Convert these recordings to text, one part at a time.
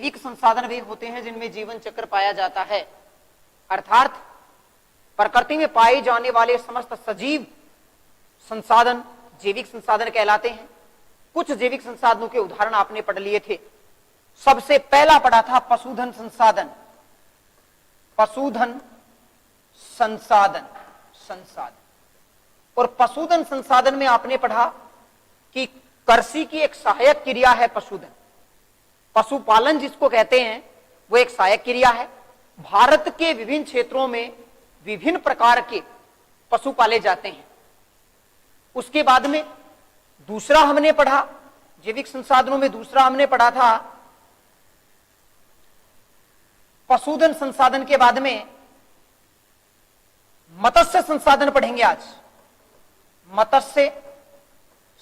जैविक संसाधन वे होते हैं जिनमें जीवन चक्र पाया जाता है, अर्थात प्रकृति में पाए जाने वाले समस्त सजीव संसाधन जैविक संसाधन कहलाते हैं। कुछ जैविक संसाधनों के उदाहरण आपने पढ़ लिए थे। सबसे पहला पढ़ा था पशुधन संसाधन, पशुधन संसाधन संसाधन। और पशुधन संसाधन में आपने पढ़ा कि कृषि की एक सहायक क्रिया है पशुधन। पशुपालन जिसको कहते हैं वो एक सहायक क्रिया है। भारत के विभिन्न क्षेत्रों में विभिन्न प्रकार के पशु पाले जाते हैं। उसके बाद में दूसरा हमने पढ़ा, जैविक संसाधनों में दूसरा हमने पढ़ा था पशुधन संसाधन के बाद में मत्स्य संसाधन पढ़ेंगे आज, मत्स्य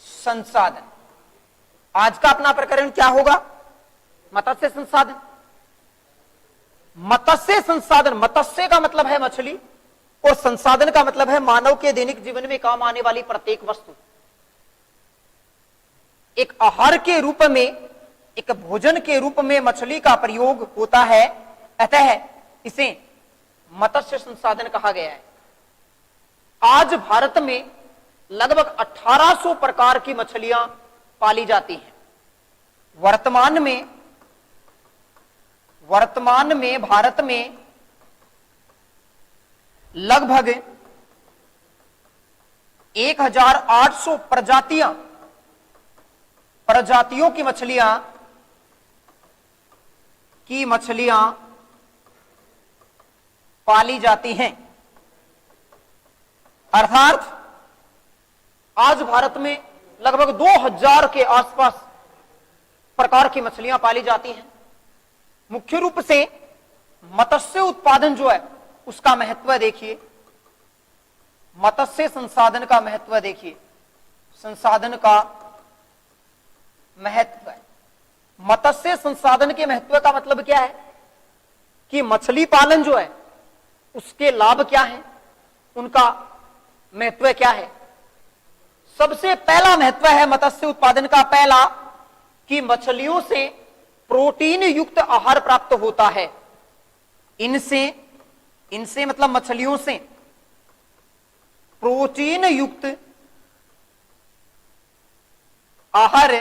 संसाधन। आज का अपना प्रकरण क्या होगा? मत्स्य संसाधन। मत्स्य संसाधन, मत्स्य का मतलब है मछली और संसाधन का मतलब है मानव के दैनिक जीवन में काम आने वाली प्रत्येक वस्तु। एक आहार के रूप में, एक भोजन के रूप में मछली का प्रयोग होता है, अतः इसे मत्स्य संसाधन कहा गया है। आज भारत में लगभग 1800 प्रकार की मछलियां पाली जाती हैं। वर्तमान में भारत में लगभग 1800 प्रजातियों की मछलियां पाली जाती हैं। अर्थात आज भारत में लगभग 2000 के आसपास प्रकार की मछलियां पाली जाती हैं। मुख्य रूप से मत्स्य उत्पादन जो है उसका महत्व देखिए, मत्स्य संसाधन का महत्व देखिए। संसाधन का महत्व, मत्स्य संसाधन के महत्व का मतलब क्या है कि मछली पालन जो है उसके लाभ क्या है, उनका महत्व क्या है। सबसे पहला महत्व है मत्स्य उत्पादन का, पहला कि मछलियों से प्रोटीन युक्त आहार प्राप्त होता है। इनसे मतलब मछलियों से प्रोटीन युक्त आहार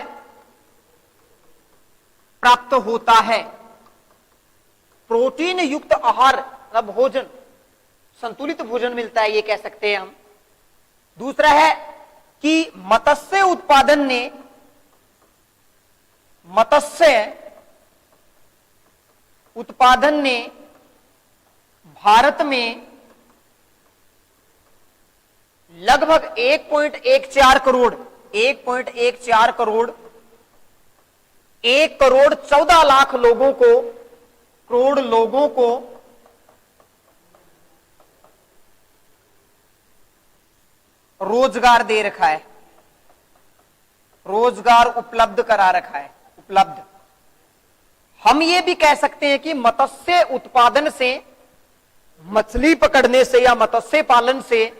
प्राप्त होता है। प्रोटीन युक्त आहार मतलब भोजन, संतुलित भोजन मिलता है, ये कह सकते हैं हम। दूसरा है कि मत्स्य उत्पादन ने भारत में लगभग 1.14 करोड़ 1.14 लाख लोगों को रोजगार दे रखा है, रोजगार उपलब्ध करा रखा है, उपलब्ध। हम ये भी कह सकते हैं कि मत्स्य उत्पादन से, मछली पकड़ने से या मत्स्य पालन से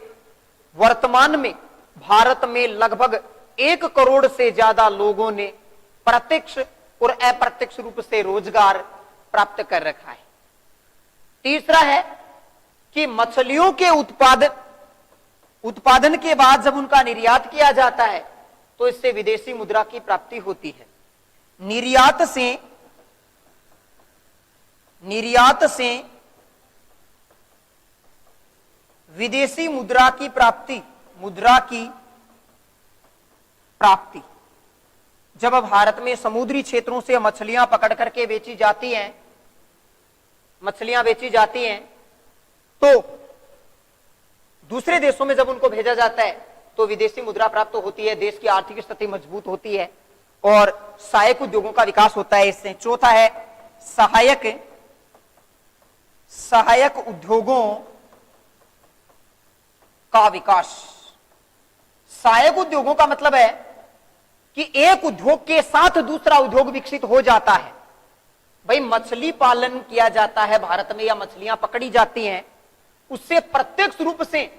वर्तमान में भारत में लगभग 1 करोड़ से ज्यादा लोगों ने प्रत्यक्ष और अप्रत्यक्ष रूप से रोजगार प्राप्त कर रखा है। तीसरा है कि मछलियों के उत्पादन के बाद जब उनका निर्यात किया जाता है तो इससे विदेशी मुद्रा की प्राप्ति होती है। निर्यात से विदेशी मुद्रा की प्राप्ति, जब भारत में समुद्री क्षेत्रों से मछलियां पकड़ करके बेची जाती हैं, तो दूसरे देशों में जब उनको भेजा जाता है तो विदेशी मुद्रा प्राप्त होती है, देश की आर्थिक स्थिति मजबूत होती है और सहायक उद्योगों का विकास होता है इससे। चौथा है सहायक उद्योगों का विकास। सहायक उद्योगों का मतलब है कि एक उद्योग के साथ दूसरा उद्योग विकसित हो जाता है। भाई मछली पालन किया जाता है भारत में या मछलियां पकड़ी जाती हैं, उससे प्रत्यक्ष रूप से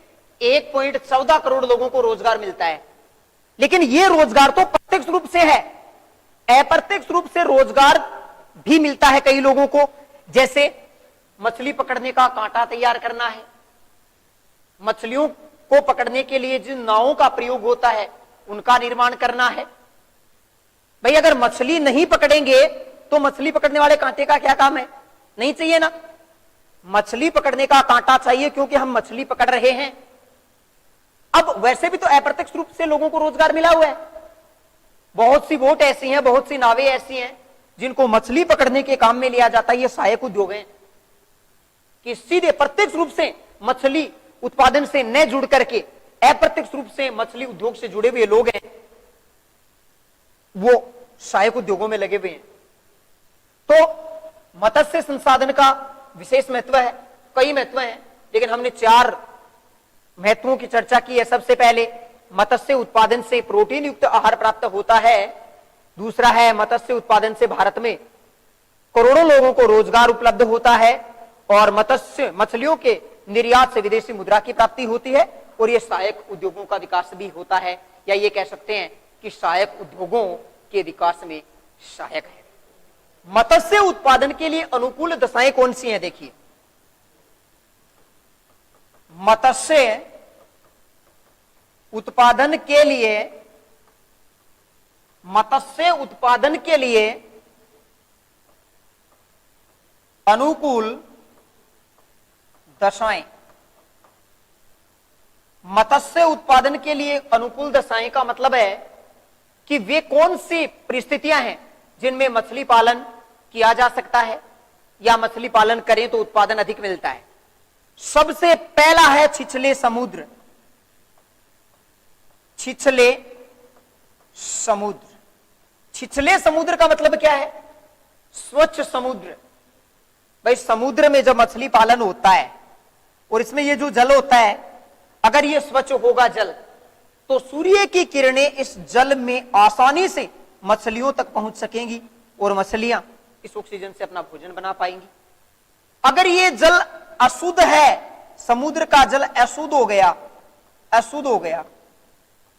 1.14 करोड़ लोगों को रोजगार मिलता है। लेकिन यह रोजगार तो प्रत्यक्ष रूप से है, अप्रत्यक्ष रूप से रोजगार भी मिलता है कई लोगों को, जैसे मछली पकड़ने का कांटा तैयार करना है, मछलियों को पकड़ने के लिए जिन नावों का प्रयोग होता है उनका निर्माण करना है। भाई अगर मछली नहीं पकड़ेंगे तो मछली पकड़ने वाले कांटे का क्या काम है? नहीं चाहिए ना। मछली पकड़ने का कांटा चाहिए क्योंकि हम मछली पकड़ रहे हैं। अब वैसे भी तो अप्रत्यक्ष रूप से लोगों को रोजगार मिला हुआ है। बहुत सी बोट ऐसी हैं, बहुत सी नावें ऐसी हैं जिनको मछली पकड़ने के काम में लिया जाता है। ये सहायक उद्योग हैं कि सीधे प्रत्यक्ष रूप से मछली उत्पादन से न जुड़ करके अप्रत्यक्ष रूप से मछली उद्योग से जुड़े हुए लोग हैं, वो सहायक उद्योगों में लगे हुए हैं। तो मत्स्य संसाधन का विशेष महत्व है, कई महत्व हैं, लेकिन हमने 4 महत्वों की चर्चा की है। सबसे पहले मत्स्य उत्पादन से प्रोटीन युक्त आहार प्राप्त होता है। दूसरा है मत्स्य उत्पादन से भारत में करोड़ों लोगों को रोजगार उपलब्ध होता है और मछलियों के निर्यात से विदेशी मुद्रा की प्राप्ति होती है और यह सहायक उद्योगों का विकास भी होता है, या ये कह सकते हैं कि सहायक उद्योगों के विकास में सहायक है। मत्स्य उत्पादन के लिए अनुकूल दशाएं कौन सी हैं? देखिए, मत्स्य उत्पादन के लिए अनुकूल दशाएं, मत्स्य उत्पादन के लिए अनुकूल दशाएं का मतलब है कि वे कौन सी परिस्थितियां हैं जिनमें मछली पालन किया जा सकता है या मछली पालन करें तो उत्पादन अधिक मिलता है। सबसे पहला है छिछले समुद्र। छिछले समुद्र, छिछले समुद्र का मतलब क्या है? स्वच्छ समुद्र। भाई समुद्र में जब मछली पालन होता है और इसमें ये जो जल होता है, अगर ये स्वच्छ होगा जल, तो सूर्य की किरणें इस जल में आसानी से मछलियों तक पहुंच सकेंगी और मछलियां इस ऑक्सीजन से अपना भोजन बना पाएंगी। अगर ये जल अशुद्ध है, समुद्र का जल अशुद्ध हो गया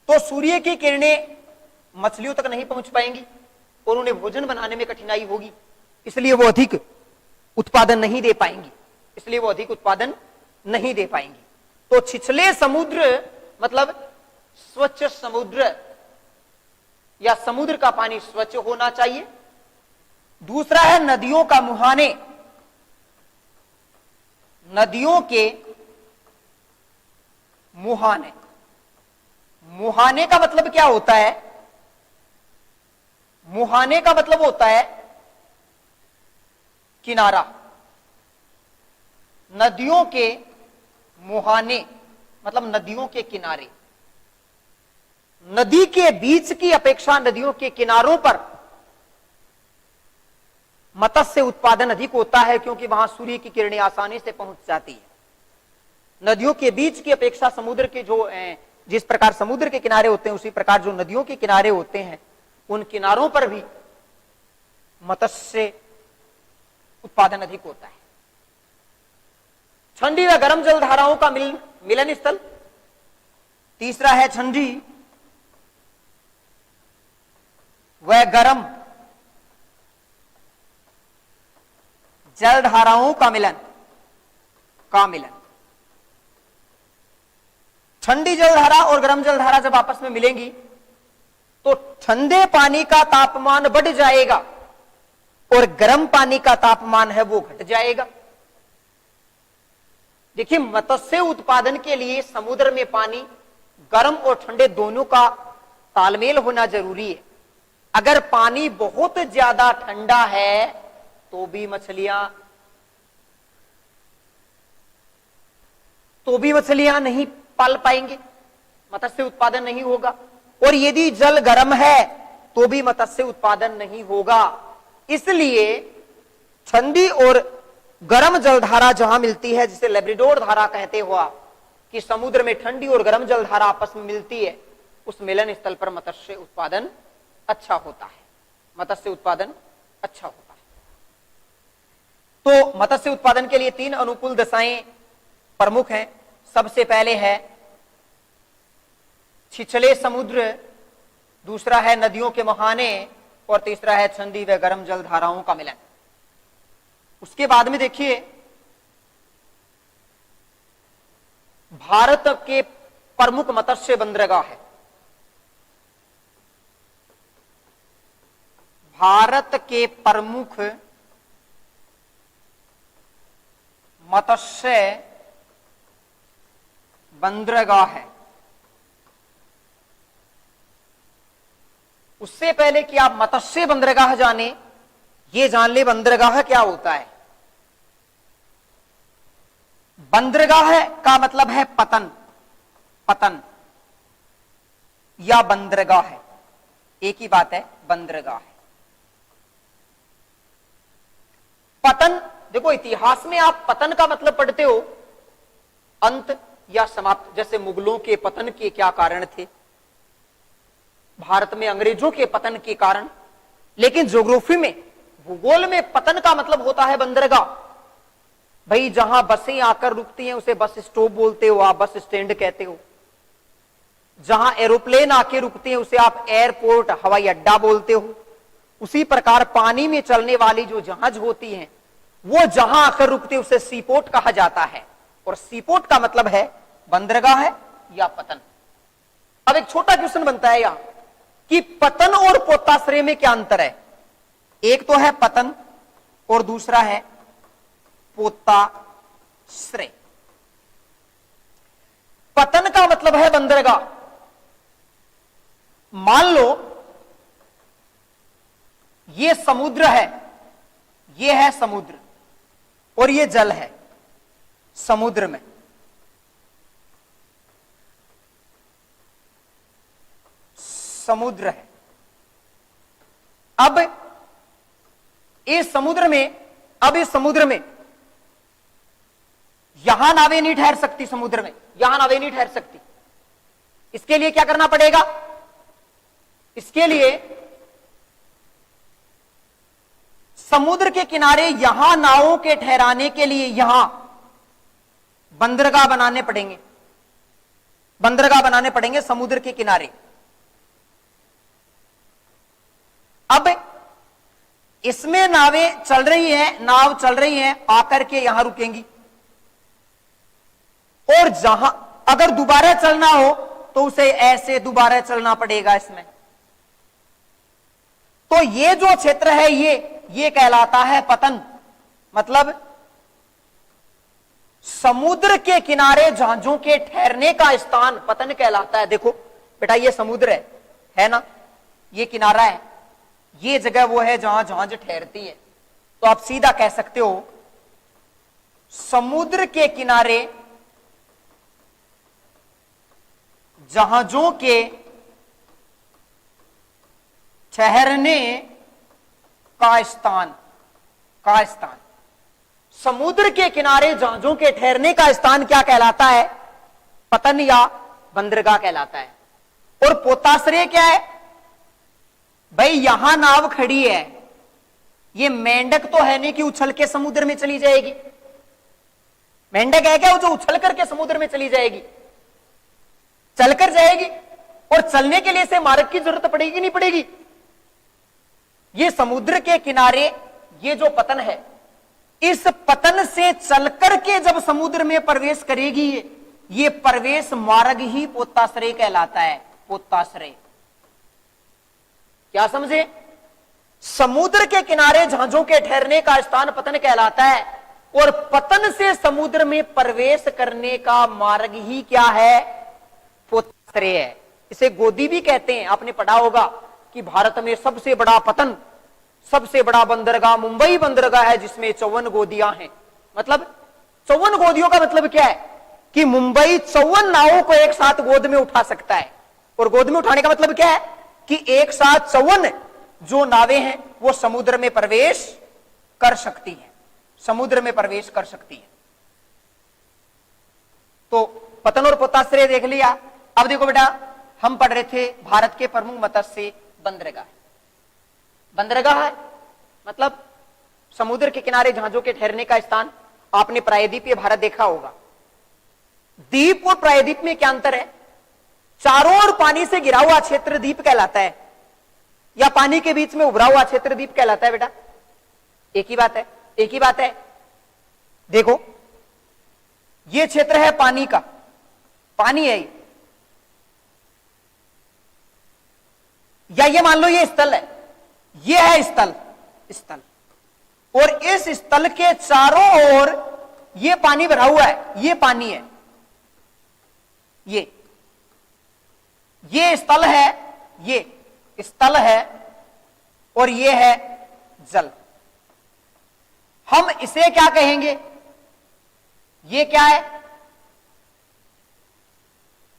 तो सूर्य की किरणें मछलियों तक नहीं पहुंच पाएंगी और उन्हें भोजन बनाने में कठिनाई होगी, इसलिए वो अधिक उत्पादन नहीं दे पाएंगी। तो छिछले समुद्र मतलब स्वच्छ समुद्र या समुद्र का पानी स्वच्छ होना चाहिए। दूसरा है नदियों का मुहाने। नदियों के मुहाने, मुहाने का मतलब क्या होता है? मुहाने का मतलब होता है किनारा। नदियों के मुहाने मतलब नदियों के किनारे। नदी के बीच की अपेक्षा नदियों के किनारों पर मत्स्य उत्पादन अधिक होता है क्योंकि वहां सूर्य की किरणें आसानी से पहुंच जाती है। नदियों के बीच की अपेक्षा समुद्र के जिस प्रकार समुद्र के किनारे होते हैं उसी प्रकार जो नदियों के किनारे होते हैं उन किनारों पर भी मत्स्य उत्पादन अधिक होता है। ठंडी व गर्म जल धाराओं का मिलन स्थल। तीसरा है ठंडी व गर्म जल धाराओं का मिलन। ठंडी जलधारा और गर्म जलधारा जब आपस में मिलेंगी तो ठंडे पानी का तापमान बढ़ जाएगा और गर्म पानी का तापमान है वो घट जाएगा। देखिए, मत्स्य उत्पादन के लिए समुद्र में पानी गर्म और ठंडे दोनों का तालमेल होना जरूरी है। अगर पानी बहुत ज्यादा ठंडा है तो भी मछलियां नहीं पाल पाएंगे, मत्स्य उत्पादन नहीं होगा। और यदि जल गर्म है तो भी मत्स्य उत्पादन नहीं होगा। इसलिए ठंडी और गर्म जलधारा जहां मिलती है, जिसे लेब्राडोर धारा कहते हो आप, कि समुद्र में ठंडी और गर्म जलधारा आपस में मिलती है, उस मिलन स्थल पर मत्स्य उत्पादन अच्छा होता है। तो मत्स्य उत्पादन के लिए 3 अनुकूल दशाएं प्रमुख हैं। सबसे पहले है छिछले समुद्र, दूसरा है नदियों के मुहाने और तीसरा है ठंडी व गर्म जल धाराओं का मिलन। उसके बाद में देखिए भारत के प्रमुख मत्स्य बंदरगाह है। भारत के प्रमुख मत्स्य बंदरगाह है। उससे पहले कि आप मत्स्य बंदरगाह जाने, ये जान ले बंदरगाह क्या होता है। बंदरगाह का मतलब है पतन, पतन या बंदरगाह है, एक ही बात है, बंदरगाह है। पतन, देखो इतिहास में आप पतन का मतलब पढ़ते हो अंत या समाप्त, जैसे मुगलों के पतन के क्या कारण थे, भारत में अंग्रेजों के पतन के कारण। लेकिन ज्योग्राफी में, भूगोल में पतन का मतलब होता है बंदरगाह। भाई जहां बसें आकर रुकती हैं उसे बस स्टॉप बोलते हो आप, बस स्टैंड कहते हो। जहां एरोप्लेन आके रुकते हैं उसे आप एयरपोर्ट, हवाई अड्डा बोलते हो। उसी प्रकार पानी में चलने वाली जो जहाज होती हैं वो जहां आकर रुकते हैं उसे सीपोर्ट कहा जाता है। और सीपोर्ट का मतलब है बंदरगाह है या पतन। अब एक छोटा क्वेश्चन बनता है यहां कि पतन और पोताश्रय में क्या अंतर है। एक तो है पतन और दूसरा है पोताश्रय। पतन का मतलब है बंदरगाह। मान लो ये समुद्र है, ये है समुद्र और ये जल है समुद्र में। समुद्र है। अब इस समुद्र में, यहां नावें नहीं ठहर सकती, समुद्र में यहां नावें नहीं ठहर सकती। इसके लिए क्या करना पड़ेगा, इसके लिए समुद्र के किनारे यहां नावों के ठहराने के लिए यहां बंदरगाह बनाने पड़ेंगे, बंदरगाह बनाने पड़ेंगे समुद्र के किनारे। अब इसमें नावें चल रही हैं, नाव चल रही हैं, आकर के यहां रुकेंगी। और जहां अगर दोबारा चलना हो तो उसे ऐसे दोबारा चलना पड़ेगा इसमें। तो ये जो क्षेत्र है ये कहलाता है पतन। मतलब समुद्र के किनारे जहाजों के ठहरने का स्थान पतन कहलाता है। देखो बेटा ये समुद्र है ना, ये किनारा है, ये जगह वो है जहां जहाज ठहरती है। तो आप सीधा कह सकते हो समुद्र के किनारे जहाजों के ठहरने का स्थान, समुद्र के किनारे जहाजों के ठहरने का स्थान क्या कहलाता है, पतन या बंदरगाह कहलाता है। और पोताश्रय क्या है, भाई यहां नाव खड़ी है, ये मेंढक तो है नहीं कि उछल के समुद्र में चली जाएगी। मेंढक है क्या वो जो उछल करके समुद्र में चली जाएगी, चलकर जाएगी। और चलने के लिए इसे मार्ग की जरूरत पड़ेगी नहीं पड़ेगी। ये समुद्र के किनारे ये जो पतन है, इस पतन से चलकर के जब समुद्र में प्रवेश करेगी ये प्रवेश मार्ग ही पोताश्रय कहलाता है। पोताश्रय क्या समझे, समुद्र के किनारे जहाजों के ठहरने का स्थान पतन कहलाता है। और पतन से समुद्र में प्रवेश करने का मार्ग ही क्या है, पोताश्रय है। इसे गोदी भी कहते हैं। आपने पढ़ा होगा कि भारत में सबसे बड़ा पतन, सबसे बड़ा बंदरगाह मुंबई बंदरगाह है जिसमें 54 गोदियां हैं। मतलब 54 गोदियों का मतलब क्या है कि मुंबई 54 नावों को एक साथ गोद में उठा सकता है। और गोद में उठाने का मतलब क्या है कि एक साथ 54 जो नावें हैं वो समुद्र में प्रवेश कर सकती हैं, समुद्र में प्रवेश कर सकती हैं। तो पतन और पोताश्रय देख लिया। अब देखो बेटा हम पढ़ रहे थे भारत के प्रमुख मत्स्य बंदरगाह। बंदरगाह है मतलब समुद्र के किनारे जहाजों के ठहरने का स्थान। आपने प्रायद्वीपीय भारत देखा होगा। द्वीप और प्रायद्वीप में क्या अंतर है, चारों ओर पानी से घिरा हुआ क्षेत्र द्वीप कहलाता है या पानी के बीच में उभरा हुआ क्षेत्र द्वीप कहलाता है बेटा, एक ही बात है। एक ही बात है। देखो ये क्षेत्र है पानी का, पानी है ये, या ये मान लो ये स्थल है, ये है स्थल, स्थल, और इस स्थल के चारों ओर ये पानी भरा हुआ है, ये पानी है, ये स्थल है, ये स्थल है, और ये है जल। हम इसे क्या कहेंगे? ये क्या है?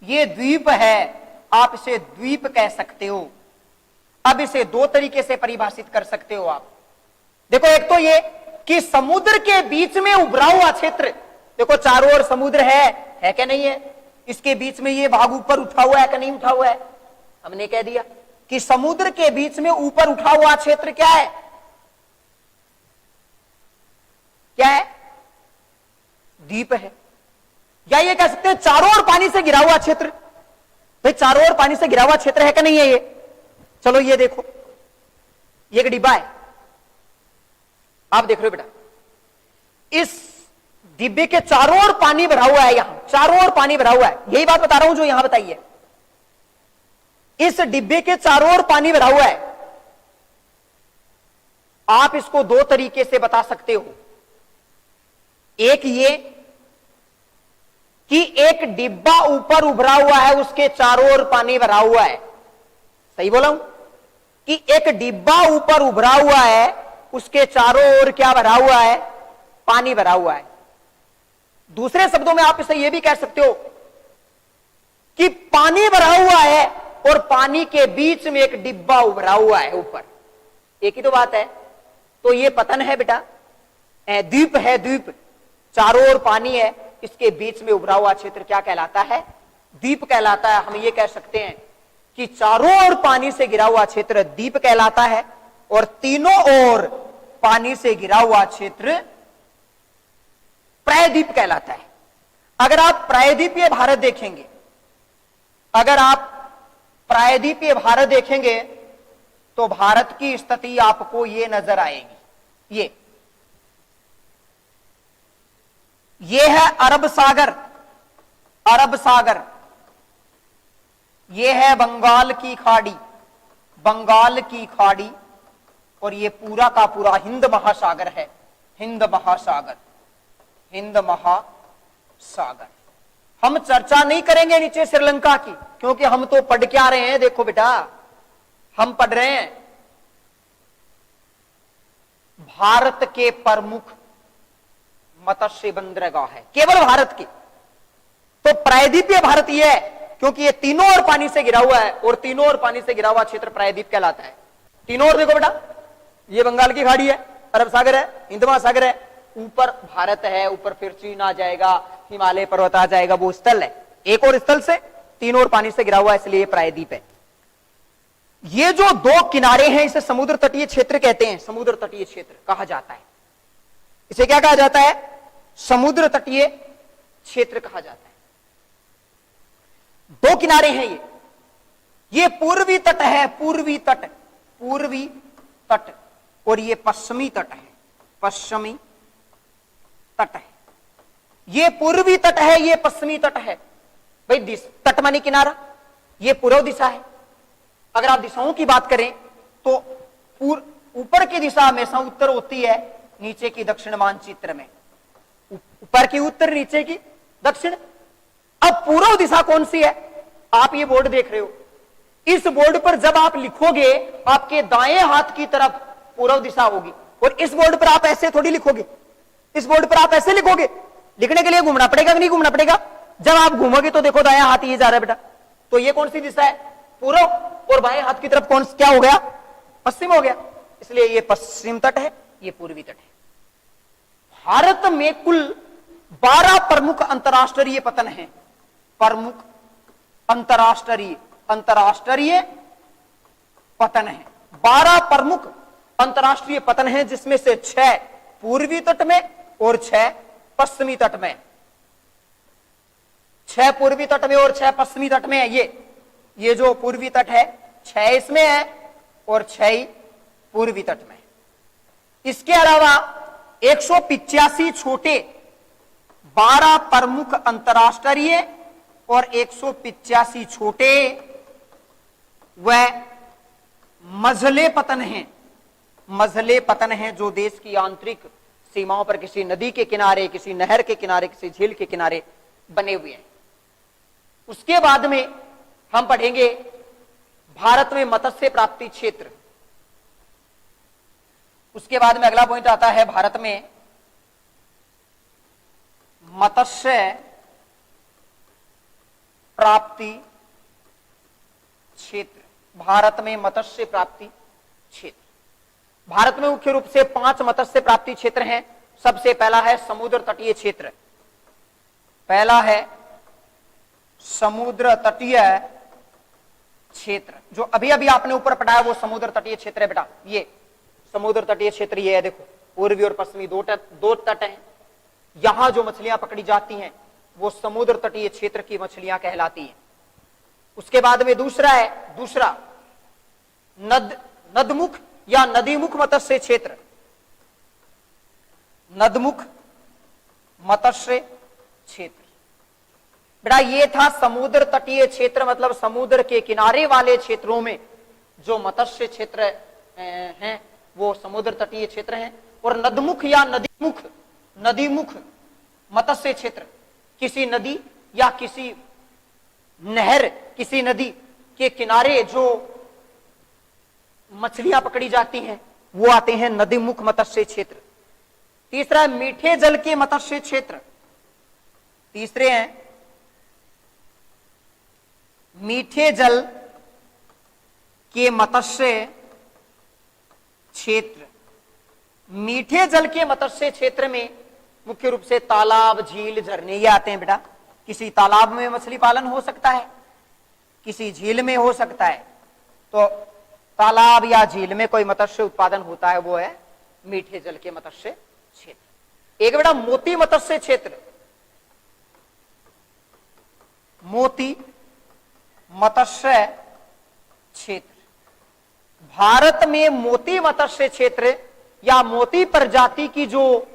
ये द्वीप है, आप इसे द्वीप कह सकते हो। अब इसे दो तरीके से परिभाषित कर सकते हो आप। देखो एक तो ये कि समुद्र के बीच में उभरा हुआ क्षेत्र, देखो चारों ओर समुद्र है क्या नहीं है? इसके बीच में ये भाग ऊपर उठा हुआ है कि नहीं उठा हुआ है? हमने कह दिया कि समुद्र के बीच में ऊपर उठा हुआ क्षेत्र क्या है? क्या है? द्वीप है। या ये कह सकते हैं चारों ओर पानी से घिरा हुआ क्षेत्र। भाई चारों ओर पानी से घिरा हुआ क्षेत्र है कि नहीं है ये? चलो ये देखो, ये एक डिब्बा है, आप देख रहे हो बेटा, इस डिब्बे के चारों ओर पानी भरा हुआ है, यहां चारों ओर पानी भरा हुआ है, यही बात बता रहा हूं जो यहां बताई है। इस डिब्बे के चारों ओर पानी भरा हुआ है। आप इसको दो तरीके से बता सकते हो। एक ये कि एक डिब्बा ऊपर उभरा हुआ है, उसके चारों ओर पानी भरा हुआ है। सही बोला हूं कि एक डिब्बा ऊपर उभरा हुआ है, उसके चारों ओर क्या भरा हुआ है? पानी भरा हुआ है। दूसरे शब्दों में आप इसे यह भी कह सकते हो कि पानी भरा हुआ है और पानी के बीच में एक डिब्बा उभरा हुआ है ऊपर। एक ही तो बात है। तो ये पतन है बेटा, द्वीप है, द्वीप, चारों ओर पानी है, इसके बीच में उभरा हुआ क्षेत्र क्या कहलाता है? द्वीप कहलाता है। हम ये कह सकते हैं कि चारों ओर पानी से घिरा हुआ क्षेत्र द्वीप कहलाता है, और तीनों ओर पानी से घिरा हुआ क्षेत्र प्रायद्वीप कहलाता है। अगर आप प्रायद्वीपीय भारत देखेंगे, अगर आप प्रायद्वीपीय भारत देखेंगे तो भारत की स्थिति आपको ये नजर आएगी। ये है अरब सागर, अरब सागर, ये है बंगाल की खाड़ी, बंगाल की खाड़ी, और ये पूरा का पूरा हिंद महासागर है, हिंद महासागर, हिंद महासागर। हम चर्चा नहीं करेंगे नीचे श्रीलंका की, क्योंकि हम तो पढ़ के आ रहे हैं। देखो बेटा, हम पढ़ रहे हैं भारत के प्रमुख मत्स्य बंदरगाह है, केवल भारत की। तो प्रायद्वीपीय भारत यह है क्योंकि ये तीनों ओर पानी से घिरा हुआ है, और तीनों ओर पानी से घिरा हुआ क्षेत्र प्रायद्वीप कहलाता है। तीनों ओर देखो बेटा, ये बंगाल की खाड़ी है, अरब सागर है, हिंद महासागर है, ऊपर भारत है, ऊपर फिर चीन आ जाएगा, हिमालय पर्वत आ जाएगा, वो स्थल है। एक और स्थल से तीनों ओर पानी से घिरा हुआ है, इसलिए प्रायद्वीप है। ये जो दो किनारे हैं इसे समुद्र तटीय क्षेत्र कहते हैं, समुद्र तटीय क्षेत्र कहा जाता है। इसे क्या कहा जाता है? समुद्र तटीय क्षेत्र कहा जाता है। दो किनारे हैं ये पूर्वी तट है, पूर्वी तट, पूर्वी तट, और ये पश्चिमी तट है, पश्चिमी तट है। ये पूर्वी तट है, ये पश्चिमी तट है। भाई तट मानी किनारा, ये पूर्व दिशा है। अगर आप दिशाओं की बात करें तो ऊपर की दिशा हमेशा उत्तर होती है, नीचे की दक्षिण मानचित्र में। ऊपर की उत्तर, नीचे की दक्षिण। अब पूर्व दिशा कौन सी है? आप ये बोर्ड देख रहे हो, इस बोर्ड पर जब आप लिखोगे आपके दाएं हाथ की तरफ पूर्व दिशा होगी, और इस बोर्ड पर आप ऐसे थोड़ी लिखोगे, इस बोर्ड पर आप ऐसे लिखोगे। लिखने के लिए घूमना पड़ेगा कि नहीं घूमना पड़ेगा? जब आप घूमोगे तो देखो दायां हाथ ये जा रहा है बेटा, तो ये कौन सी दिशा है? पूर्व, और बाएं हाथ की तरफ कौन क्या हो गया? पश्चिम हो गया। इसलिए ये पश्चिम तट है, ये पूर्वी तट है। भारत में कुल 12 प्रमुख अंतरराष्ट्रीय पतन हैं, प्रमुख अंतरराष्ट्रीय, अंतरराष्ट्रीय पतन है। 12 प्रमुख अंतरराष्ट्रीय पतन हैं, जिसमें से 6 पूर्वी तट में और 6 पश्चिमी तट में। 6 पूर्वी तट में और 6 पश्चिमी तट में है। ये जो पूर्वी तट है 6 इसमें है और 6 पूर्वी तट में। इसके अलावा 185 छोटे, 12 प्रमुख अंतरराष्ट्रीय और 185 छोटे व मझले पतन हैं। मझले पतन हैं जो देश की आंतरिक सीमाओं पर किसी नदी के किनारे, किसी नहर के किनारे, किसी झील के किनारे बने हुए हैं। उसके बाद में हम पढ़ेंगे भारत में मत्स्य प्राप्ति क्षेत्र। उसके बाद में अगला पॉइंट आता है भारत में मत्स्य प्राप्ति क्षेत्र। भारत में मत्स्य प्राप्ति क्षेत्र, भारत में मुख्य रूप से 5 मत्स्य प्राप्ति क्षेत्र हैं। सबसे पहला है समुद्र तटीय क्षेत्र। पहला है समुद्र तटीय क्षेत्र, जो अभी अभी आपने ऊपर पढ़ा है वो समुद्र तटीय क्षेत्र है बेटा। ये समुद्र तटीय क्षेत्र ये है, देखो पूर्वी और पश्चिमी दो तट हैं। यहां जो मछलियां पकड़ी जाती हैं वो समुद्र तटीय क्षेत्र की मछलियां कहलाती हैं। उसके बाद में दूसरा नदमुख या नदीमुख मत्स्य क्षेत्र। नदमुख मत्स्य क्षेत्र बेटा ये था समुद्र तटीय क्षेत्र, मतलब समुद्र के किनारे वाले क्षेत्रों में जो मत्स्य क्षेत्र हैं वो समुद्र तटीय क्षेत्र हैं। और नदमुख या नदीमुख मत्स्य क्षेत्र किसी नदी या किसी नहर, किसी नदी के किनारे जो मछलियां पकड़ी जाती हैं वो आते हैं नदीमुख मत्स्य क्षेत्र। तीसरा मीठे जल के मत्स्य क्षेत्र। तीसरे हैं मीठे जल के मत्स्य क्षेत्र। मीठे जल के मत्स्य क्षेत्र में मुख्य रूप से तालाब, झील, झरने ये आते हैं बेटा। किसी तालाब में मछली पालन हो सकता है, किसी झील में हो सकता है। तो तालाब या झील में कोई मत्स्य उत्पादन होता है वो है मीठे जल के मत्स्य क्षेत्र। एक बेटा मोती मत्स्य क्षेत्र। मोती मत्स्य क्षेत्र, भारत में मोती मत्स्य क्षेत्र या मोती प्रजाति की जो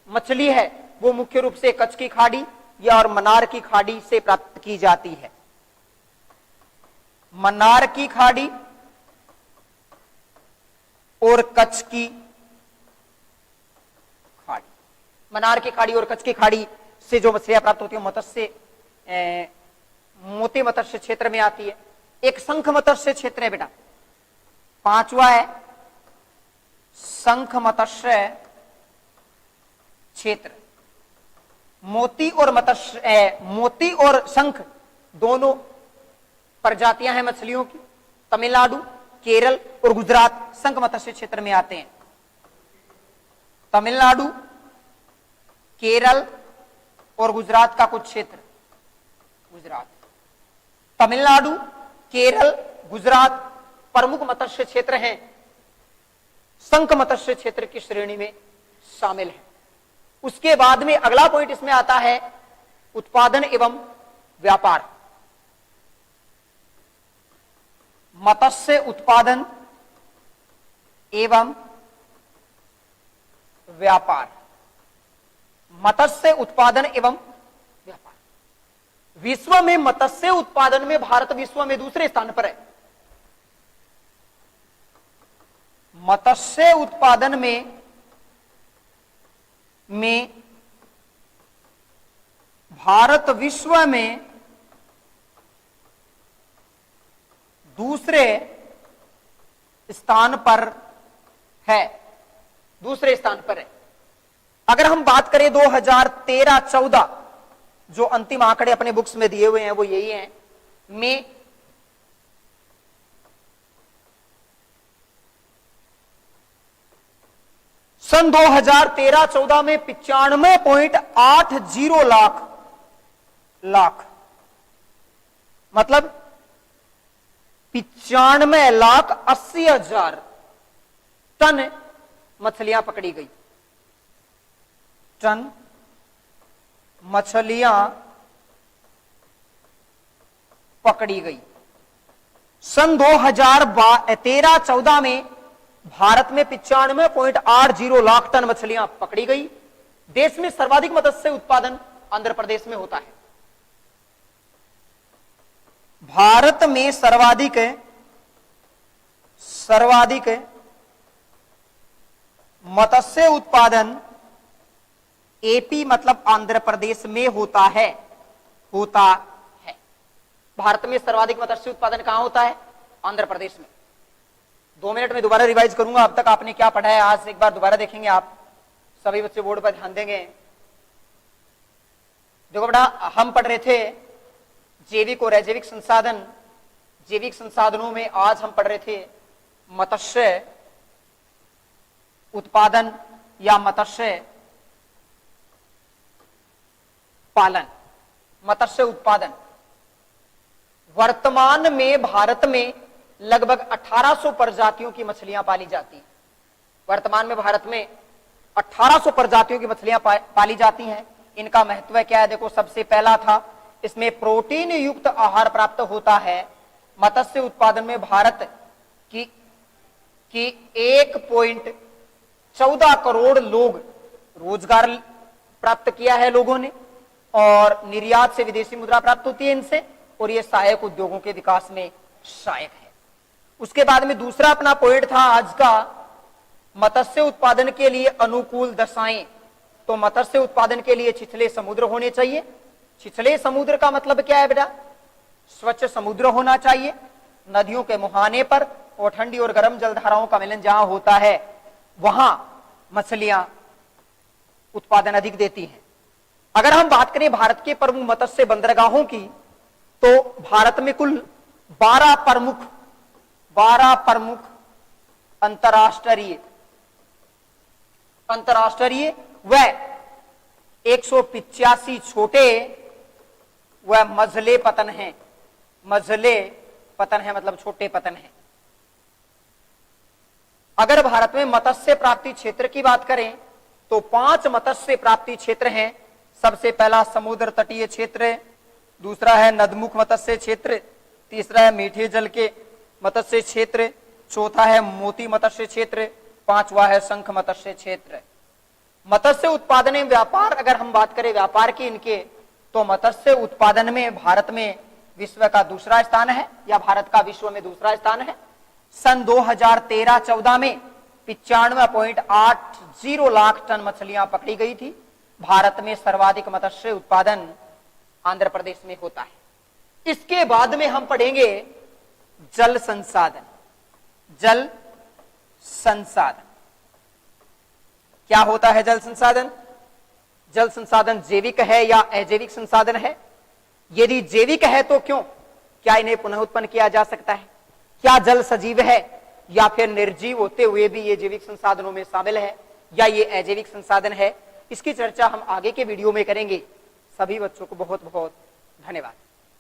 मछली है वो मुख्य रूप से कच्छ की खाड़ी या और मन्नार की खाड़ी से प्राप्त की जाती है। मन्नार की खाड़ी और कच्छ की खाड़ी। मन्नार की खाड़ी और कच्छ की खाड़ी से जो मछलियां प्राप्त होती है मत्स्य मोती मत्स्य क्षेत्र में आती है। एक शंख मत्स्य क्षेत्र है बेटा। पांचवा है शंख मत्स्य क्षेत्र। मोती और शंख दोनों प्रजातियां हैं मछलियों की। तमिलनाडु, केरल और गुजरात शंख मत्स्य क्षेत्र में आते हैं। तमिलनाडु, केरल और गुजरात का कुछ क्षेत्र। गुजरात, तमिलनाडु, केरल, गुजरात प्रमुख मत्स्य क्षेत्र हैं, शंख मत्स्य क्षेत्र की श्रेणी में शामिल है। उसके बाद में अगला पॉइंट इसमें आता है उत्पादन एवं व्यापार। मत्स्य उत्पादन एवं व्यापार। मत्स्य उत्पादन एवं व्यापार। विश्व में मत्स्य उत्पादन में भारत विश्व में दूसरे स्थान पर है। मत्स्य उत्पादन में भारत विश्व में दूसरे स्थान पर है। दूसरे स्थान पर है। अगर हम बात करें 2013-14 जो अंतिम आंकड़े अपने बुक्स में दिए हुए हैं वो यही हैं। में सन 2013-14 में 95.80 लाख मतलब 95,80,000 टन मछलियां पकड़ी गई। टन मछलियां पकड़ी गई। सन 2013-14 में भारत में 95.80 लाख टन मछलियां पकड़ी गई। देश में सर्वाधिक मत्स्य उत्पादन आंध्र प्रदेश में होता है। भारत में सर्वाधिक मत्स्य उत्पादन एपी मतलब आंध्र प्रदेश में होता है। भारत में सर्वाधिक मत्स्य उत्पादन कहां होता है? आंध्र प्रदेश में। 2 मिनट में दोबारा रिवाइज करूंगा। अब तक आपने क्या पढ़ा है आज एक बार दोबारा देखेंगे आप सभी बच्चे, बोर्ड पर ध्यान देंगे। देखो बेटा, हम पढ़ रहे थे जैविक और अजैविक संसाधन। जैविक संसाधनों में आज हम पढ़ रहे थे मत्स्य उत्पादन या मत्स्य पालन। मत्स्य उत्पादन वर्तमान में भारत में लगभग 1800 प्रजातियों की मछलियां पाली जाती हैं। वर्तमान में भारत में 1800 प्रजातियों की मछलियां पाली जाती हैं। इनका महत्व क्या है? देखो, सबसे पहला था इसमें प्रोटीन युक्त आहार प्राप्त होता है। मत्स्य उत्पादन में भारत की 1.14 करोड़ लोग रोजगार प्राप्त किया है लोगों ने, और निर्यात से विदेशी मुद्रा प्राप्त होती है इनसे, और ये सहायक उद्योगों के विकास में सहायक है। उसके बाद में दूसरा अपना पॉइंट था आज का, मत्स्य उत्पादन के लिए अनुकूल दशाएं। तो मत्स्य उत्पादन के लिए छिछले समुद्र होने चाहिए। छिछले समुद्र का मतलब क्या है बेटा? स्वच्छ समुद्र होना चाहिए, नदियों के मुहाने पर, और ठंडी और गर्म जलधाराओं का मिलन जहां होता है वहां मछलियां उत्पादन अधिक देती हैं। अगर हम बात करें भारत के प्रमुख मत्स्य बंदरगाहों की, तो भारत में कुल 12 प्रमुख अंतरराष्ट्रीय व 185 छोटे व मझले पतन हैं। मझले पतन है मतलब छोटे पतन है। अगर भारत में मत्स्य प्राप्ति क्षेत्र की बात करें तो 5 मत्स्य प्राप्ति क्षेत्र हैं। सबसे पहला समुद्र तटीय क्षेत्र, दूसरा है नदमुख मत्स्य क्षेत्र, तीसरा है मीठे जल के मत्स्य क्षेत्र, चौथा है मोती मत्स्य क्षेत्र, 5वां है शंख मत्स्य क्षेत्र। मत्स्य उत्पादन में व्यापार, अगर हम बात करें व्यापार की इनके, तो मत्स्य उत्पादन में भारत में विश्व का दूसरा स्थान है, या भारत का विश्व में दूसरा स्थान है। सन 2013-14 में 95.80 लाख टन मछलियां पकड़ी गई थी। भारत में सर्वाधिक मत्स्य उत्पादन आंध्र प्रदेश में होता है। इसके बाद में हम पढ़ेंगे जल संसाधन। जल संसाधन क्या होता है? जल संसाधन, जल संसाधन जैविक है या अजैविक संसाधन है? यदि जैविक है तो क्यों? क्या इन्हें पुनः उत्पन्न किया जा सकता है? क्या जल सजीव है या फिर निर्जीव होते हुए भी ये जैविक संसाधनों में शामिल है, या ये अजैविक संसाधन है? इसकी चर्चा हम आगे के वीडियो में करेंगे। सभी बच्चों को बहुत बहुत धन्यवाद।